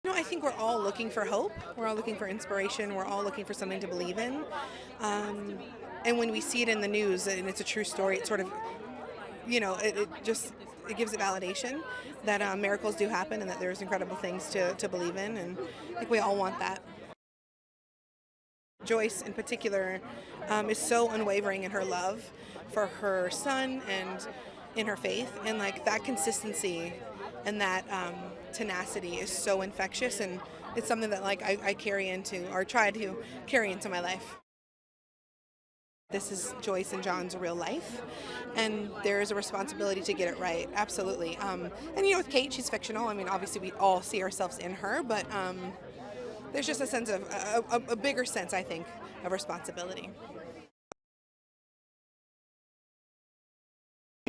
I think we're all looking for hope. We're all looking for inspiration. We're all looking for something to believe in. And when we see it in the news and it's a true story, it sort of, it gives it validation that miracles do happen and that there's incredible things to believe in. And I think we all want that. Joyce, in particular, is so unwavering in her love for her son and in her faith. And like that consistency and that tenacity is so infectious, and it's something that like I carry into, or try to carry into my life. This is Joyce and John's real life, and there is a responsibility to get it right, absolutely. And with Kate, she's fictional. I mean, obviously we all see ourselves in her, but there's just a sense of, a bigger sense, I think, of responsibility.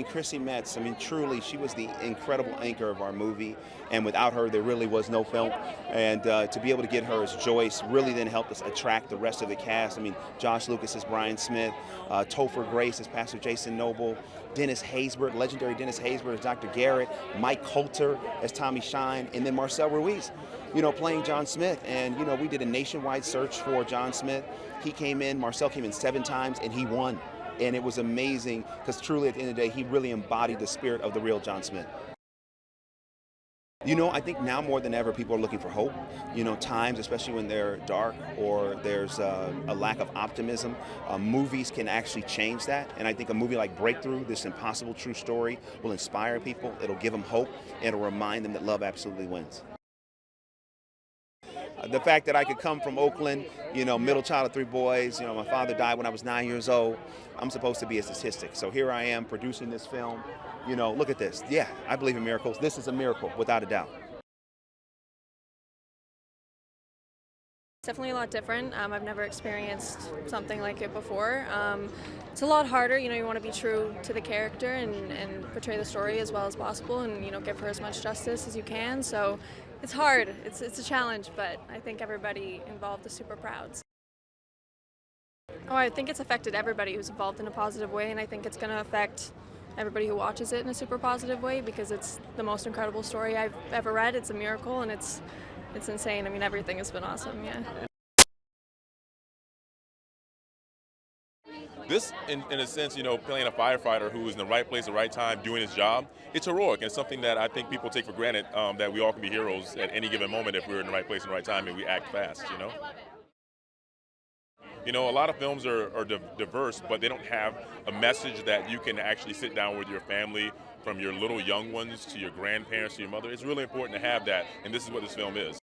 Chrissy Metz, truly, she was the incredible anchor of our movie, and without her, there really was no film. And to be able to get her as Joyce really then helped us attract the rest of the cast. Josh Lucas as Brian Smith, Topher Grace as Pastor Jason Noble, DENNIS HAYSBERT, legendary DENNIS HAYSBERT as Dr. Garrett, Mike Coulter as Tommy Shine, and then MARCEL RUIZ, playing John Smith. And, we did a nationwide search for John Smith. He came in, MARCEL came in 7 times, and he won. And it was amazing because truly at the end of the day, he really embodied the spirit of the real John Smith. I think now more than ever, people are looking for hope. Times, especially when they're dark or there's a lack of optimism, movies can actually change that. And I think a movie like Breakthrough, this impossible true story, will inspire people. It'll give them hope, and it'll remind them that love absolutely wins. The fact that I could come from Oakland, middle child of 3 boys, my father died when I was 9 years old. I'm supposed to be a statistic. So here I am producing this film. Look at this. Yeah, I believe in miracles. This is a miracle, without a doubt. It's definitely a lot different. I've never experienced something like it before. It's a lot harder. You want to be true to the character and portray the story as well as possible, and give her as much justice as you can. So it's hard. It's a challenge, but I think everybody involved is super proud. Oh, I think it's affected everybody who's involved in a positive way, and I think it's going to affect everybody who watches it in a super positive way because it's the most incredible story I've ever read. It's a miracle, and it's insane. Everything has been awesome, yeah. This, in a sense, playing a firefighter who is in the right place at the right time, doing his job, it's heroic, and it's something that I think people take for granted, that we all can be heroes at any given moment if we're in the right place at the right time and we act fast, A lot of films are diverse, but they don't have a message that you can actually sit down with your family, from your little young ones to your grandparents to your mother. It's really important to have that, and this is what this film is.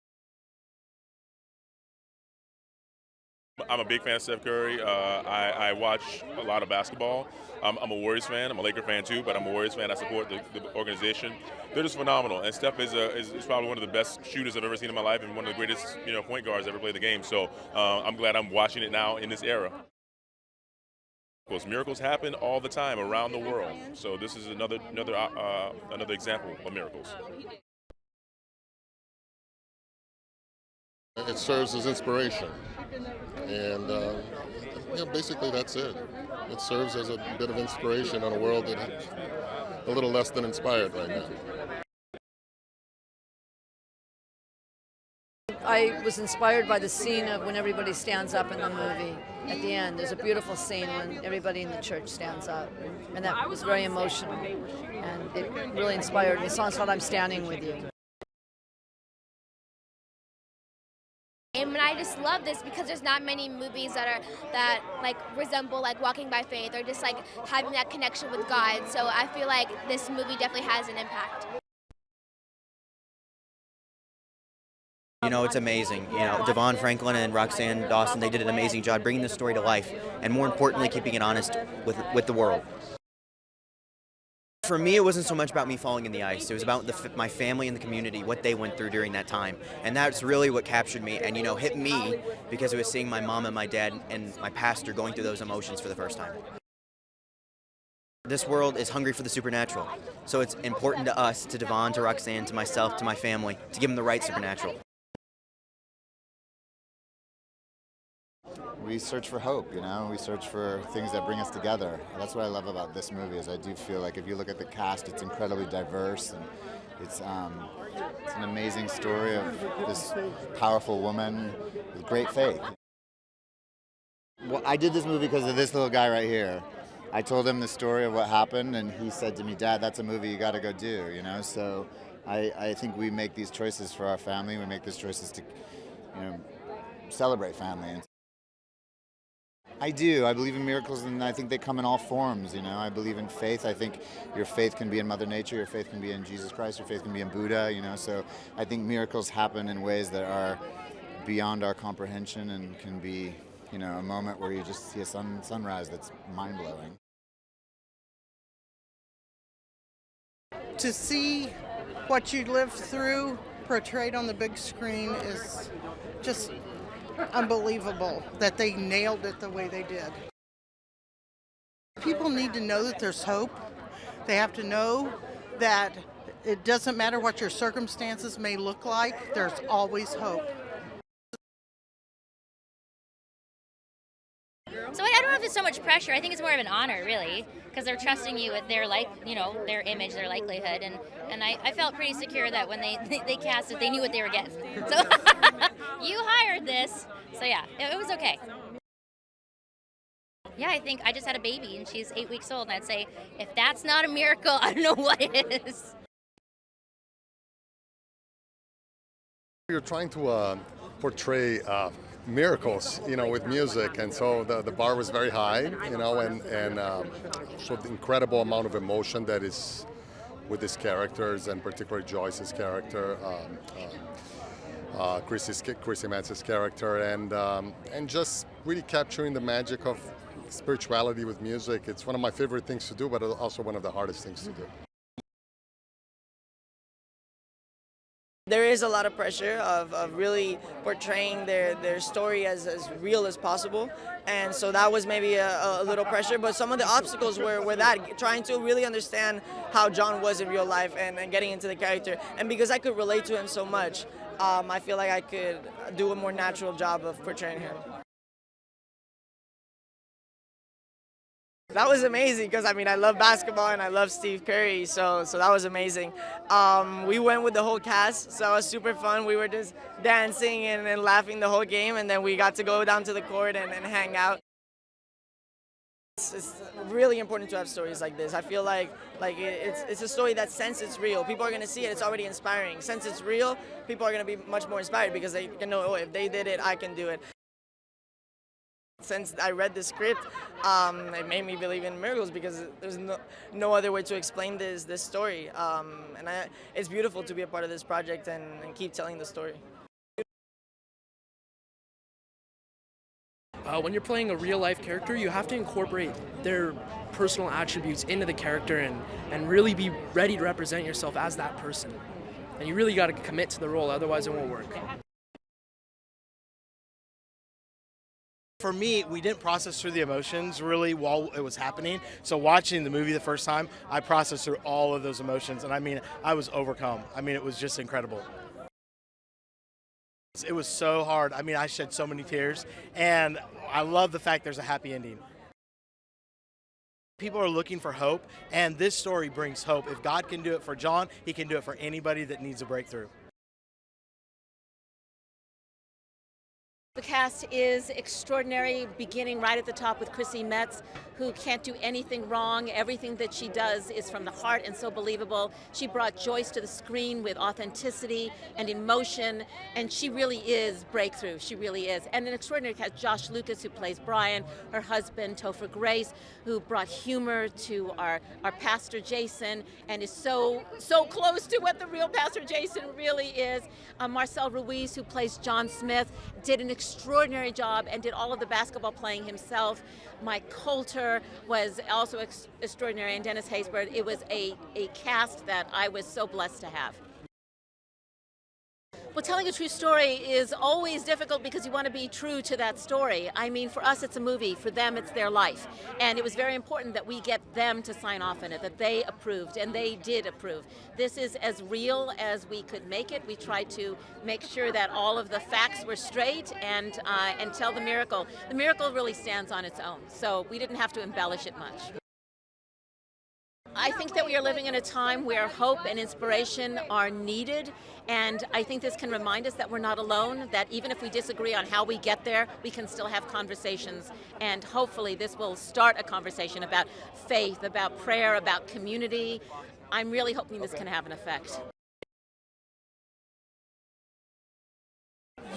I'm a big fan of Steph Curry. I watch a lot of basketball. I'm a Warriors fan. I'm a Laker fan too, but I'm a Warriors fan. I support the organization. They're just phenomenal. And Steph is probably one of the best shooters I've ever seen in my life, and one of the greatest point guards ever played the game. So I'm glad I'm watching it now in this era. Miracles happen all the time around the world. So this is another example of miracles. It serves as inspiration, and basically that's it. It serves as a bit of inspiration on a world that is a little less than inspired right now. I was inspired by the scene of when everybody stands up in the movie. At the end, there's a beautiful scene when everybody in the church stands up, and that was very emotional, and it really inspired me. So it's called I'm Standing With You. And I just love this because there's not many movies that resemble walking by faith or just having that connection with God. So I feel like this movie definitely has an impact. It's amazing. DeVon Franklin and ROXANN Dawson, they did an amazing job bringing the story to life, and more importantly, keeping it honest with the world. For me, it wasn't so much about me falling in the ice. It was about my family and the community, what they went through during that time. And that's really what captured me and, hit me because it was seeing my mom and my dad and my pastor going through those emotions for the first time. this world is hungry for the supernatural. So it's important to us, to DeVon, to Roxann, to myself, to my family, to give them the right supernatural. We search for hope, you know, we search for things that bring us together. That's what I love about this movie, is I do feel like if you look at the cast, it's incredibly diverse, and it's an amazing story of this powerful woman with great faith. Well, I did this movie because of this little guy right here. I told him the story of what happened, and he said to me, "Dad, that's a movie you got to go do," you know, so I think we make these choices for our family, we make these choices to, you know, celebrate family. I do. I believe in miracles, and I think they come in all forms, you know. I believe in faith. I think your faith can be in Mother Nature, your faith can be in Jesus Christ, your faith can be in Buddha, you know. So I think miracles happen in ways that are beyond our comprehension and can be, you know, a moment where you just see a sunrise that's mind-blowing. To see what you lived through portrayed on the big screen is just unbelievable that they nailed it the way they did. People need to know that there's hope. They have to know that it doesn't matter what your circumstances may look like, there's always hope. So I don't know if it's so much pressure. I think it's more of an honor, really, because they're trusting you with their their image, their likelihood, and I felt pretty secure that when they cast it, they knew what they were getting. So you hired this, so yeah, it was okay. Yeah, I think I just had a baby, and she's 8 weeks old, and I'd say if that's not a miracle, I don't know what is. You're trying to portray miracles, you know, with music, and so the bar was very high, you know, and so the incredible amount of emotion that is with these characters, and particularly Joyce's character, Chrissy Metz's character, and just really capturing the magic of spirituality with music. It's one of my favorite things to do, but also one of the hardest things to do. There is a lot of pressure of really portraying their story as real as possible, and so that was maybe a little pressure, but some of the obstacles were that, trying to really understand how John was in real life and getting into the character. And because I could relate to him so much, I feel like I could do a more natural job of portraying him. That was amazing because, I mean, I love basketball and I love Steve Curry, so that was amazing. We went with the whole cast, so it was super fun. We were just dancing and laughing the whole game, and then we got to go down to the court and hang out. It's really important to have stories like this. I feel like it's a story that, since it's real, people are going to see it, it's already inspiring. Since it's real, people are going to be much more inspired because they can know, oh, if they did it, I can do it. Since I read the script, it made me believe in miracles because there's no other way to explain this story. And it's beautiful to be a part of this project and keep telling the story. When you're playing a real-life character, you have to incorporate their personal attributes into the character and really be ready to represent yourself as that person. And you really got to commit to the role, otherwise it won't work. For me, we didn't process through the emotions really while it was happening. So watching the movie the first time, I processed through all of those emotions. And I mean, I was overcome. I mean, it was just incredible. It was so hard. I mean, I shed so many tears. And I love the fact there's a happy ending. People are looking for hope, and this story brings hope. If God can do it for John, he can do it for anybody that needs a breakthrough. The cast is extraordinary, beginning right at the top with Chrissy Metz, who can't do anything wrong. Everything that she does is from the heart and so believable. She brought Joyce to the screen with authenticity and emotion, and she really is breakthrough. She really is. And an extraordinary cast, Josh Lucas, who plays Brian, her husband, TOPHER Grace, who brought humor to our Pastor Jason and is so close to what the real Pastor Jason really is. MARCEL RUIZ, who plays John Smith, did an extraordinary job and did all of the basketball playing himself. Mike Coulter was also extraordinary, and DENNIS HAYSBERT. It was a cast that I was so blessed to have. Well, telling a true story is always difficult because you want to be true to that story. I mean, for us it's a movie, for them it's their life. And it was very important that we get them to sign off on it, that they approved, and they did approve. This is as real as we could make it. We tried to make sure that all of the facts were straight and tell the miracle. The miracle really stands on its own, so we didn't have to embellish it much. I think that we are living in a time where hope and inspiration are needed, and I think this can remind us that we're not alone, that even if we disagree on how we get there, we can still have conversations, and hopefully this will start a conversation about faith, about prayer, about community. I'm really hoping this can have an effect.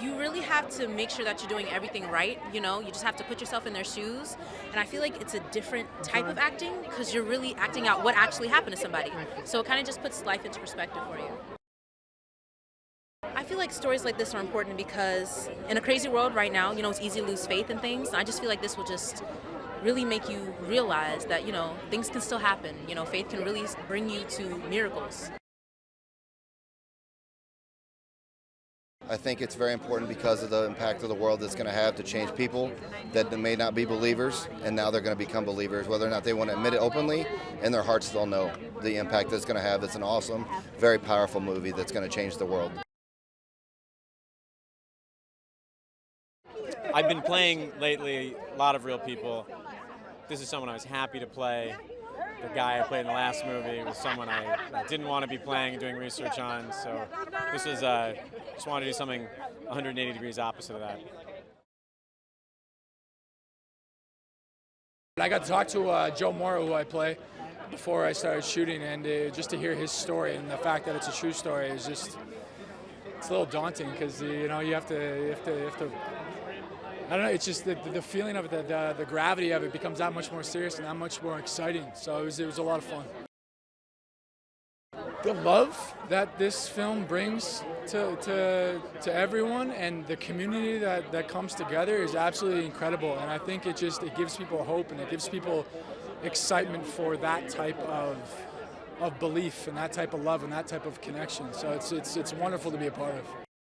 You really have to make sure that you're doing everything right, you know, you just have to put yourself in their shoes, and I feel like it's a different type of acting because you're really acting out what actually happened to somebody, so it kind of just puts life into perspective for you. I feel like stories like this are important because in a crazy world right now, you know, it's easy to lose faith in things, and I just feel like this will just really make you realize that, you know, things can still happen, you know, faith can really bring you to miracles. I think it's very important because of the impact of the world it's going to have to change people that may not be believers, and now they're going to become believers, whether or not they want to admit it openly. In their hearts they'll know the impact it's going to have. It's an awesome, very powerful movie that's going to change the world. I've been playing lately a lot of real people. This is someone I was happy to play. The guy I played in the last movie was someone I didn't want to be playing and doing research on, so this was, just wanted to do something 180 degrees opposite of that. I got to talk to Joe Morrow, who I play, before I started shooting, and just to hear his story and the fact that it's a true story is just, it's a little daunting because, you know, you have to I don't know, it's just the feeling of it, the gravity of it becomes that much more serious and that much more exciting. So it was a lot of fun. The love that this film brings to everyone and the community that comes together is absolutely incredible. And I think it gives people hope and it gives people excitement for that type of belief and that type of love and that type of connection. So it's wonderful to be a part of.